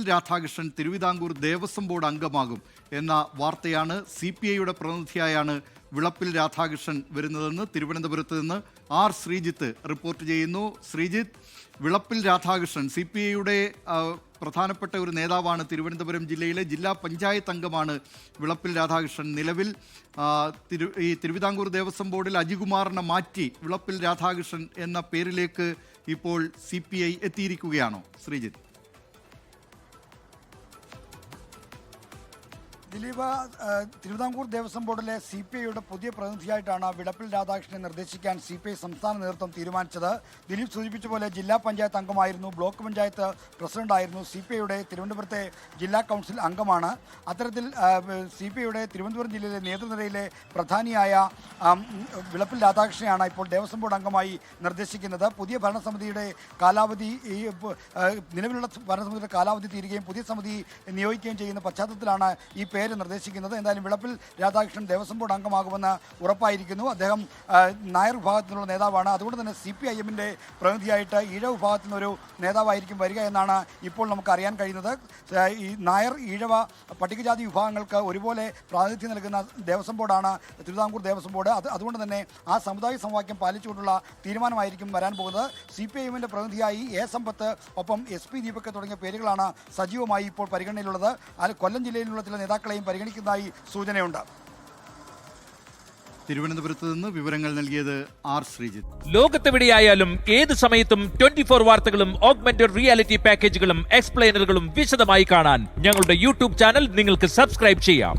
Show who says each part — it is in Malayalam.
Speaker 1: വിളപ്പിൽ രാധാകൃഷ്ണൻ തിരുവിതാംകൂർ ദേവസ്വം ബോർഡ് അംഗമാകും എന്ന വാർത്തയാണ്. CPIയുടെ പ്രതിനിധിയായാണ് വിളപ്പിൽ രാധാകൃഷ്ണൻ വരുന്നതെന്ന് തിരുവനന്തപുരത്ത് നിന്ന് ആർ ശ്രീജിത്ത് റിപ്പോർട്ട് ചെയ്യുന്നു. ശ്രീജിത്ത്, വിളപ്പിൽ രാധാകൃഷ്ണൻ CPIയുടെ പ്രധാനപ്പെട്ട ഒരു നേതാവാണ്. തിരുവനന്തപുരം ജില്ലയിലെ ജില്ലാ പഞ്ചായത്ത് അംഗമാണ് വിളപ്പിൽ രാധാകൃഷ്ണൻ. നിലവിൽ ഈ തിരുവിതാംകൂർ ദേവസ്വം ബോർഡിൽ അജികുമാറിനെ മാറ്റി വിളപ്പിൽ രാധാകൃഷ്ണൻ എന്ന പേരിലേക്ക് ഇപ്പോൾ CPI എത്തിയിരിക്കുകയാണോ ശ്രീജിത്ത്?
Speaker 2: ദിലീപ്, തിരുവിതാംകൂർ ദേവസ്വം ബോർഡിലെ CPIയുടെ പുതിയ പ്രതിനിധിയായിട്ടാണ് വിളപ്പിൽ രാധാകൃഷ്ണനെ നിർദ്ദേശിക്കാൻ CPI സംസ്ഥാന നേതൃത്വം തീരുമാനിച്ചത്. ദിലീപ് സൂചിപ്പിച്ച പോലെ ജില്ലാ പഞ്ചായത്ത് അംഗമായിരുന്നു, ബ്ലോക്ക് പഞ്ചായത്ത് പ്രസിഡന്റായിരുന്നു, CPIയുടെ തിരുവനന്തപുരത്തെ ജില്ലാ കൗൺസിൽ അംഗമാണ്. അത്തരത്തിൽ CPIയുടെ തിരുവനന്തപുരം ജില്ലയിലെ നേതൃനിരയിലെ പ്രധാനിയായ വിളപ്പിൽ രാധാകൃഷ്ണനെയാണ് ഇപ്പോൾ ദേവസ്വം ബോർഡ് അംഗമായി നിർദ്ദേശിക്കുന്നത്. പുതിയ ഭരണസമിതിയുടെ കാലാവധി നിലവിലുള്ള ഭരണസമിതിയുടെ കാലാവധി തീരുകയും പുതിയ സമിതി നിയോഗിക്കുകയും ചെയ്യുന്ന പശ്ചാത്തലത്തിലാണ് ഈ പേര് നിർദ്ദേശിക്കുന്നത്. എന്തായാലും വിളപ്പിൽ രാധാകൃഷ്ണൻ ദേവസ്വം ബോർഡ് അംഗമാകുമെന്ന് ഉറപ്പായിരിക്കുന്നു. അദ്ദേഹം നായർ വിഭാഗത്തിലുള്ള നേതാവാണ്. അതുകൊണ്ട് തന്നെ CPIഎമ്മിൻ്റെ പ്രതിനിധിയായിട്ട് ഈഴവ വിഭാഗത്തിൽ നിന്നൊരു നേതാവായിരിക്കും വരിക എന്നാണ് ഇപ്പോൾ നമുക്ക് അറിയാൻ കഴിയുന്നത്. ഈ നായർ ഈഴവ പട്ടികജാതി വിഭാഗങ്ങൾക്ക് ഒരുപോലെ പ്രാതിനിധ്യം നൽകുന്ന ദേവസ്വം ബോർഡാണ് തിരുവിതാംകൂർ ദേവസ്വം ബോർഡ്. അതുകൊണ്ട് തന്നെ ആ സമുദായ സമവാക്യം പാലിച്ചുകൊണ്ടുള്ള തീരുമാനമായിരിക്കും വരാൻ പോകുന്നത്. CPIഎമ്മിൻ്റെ പ്രതിനിധിയായി A സമ്പത്ത് ഒപ്പം SP ദീപക് തുടങ്ങിയ പേരുകളാണ് സജീവമായി ഇപ്പോൾ പരിഗണനയിലുള്ളത്. കൊല്ലം ജില്ലയിലുള്ള ചില നേതാക്കളെയും പരിഗണിക്കുന്നതായി സൂചനയുണ്ട്.
Speaker 1: തിരുവനന്തപുരത്ത് നിന്ന് വിവരങ്ങൾ നൽകിയത് ആർ ശ്രീജിത്ത്.
Speaker 3: ലോകത്തെവിടെയായാലും ഏത് സമയത്തും 24 വാർത്തകളും ഓഗ്മെന്റഡ് റിയാലിറ്റി പാക്കേജുകളും എക്സ്പ്ലെയിനറുകളും വിശദമായി കാണാൻ ഞങ്ങളുടെ YouTube ചാനൽ നിങ്ങൾക്ക് സബ്സ്ക്രൈബ് ചെയ്യാം.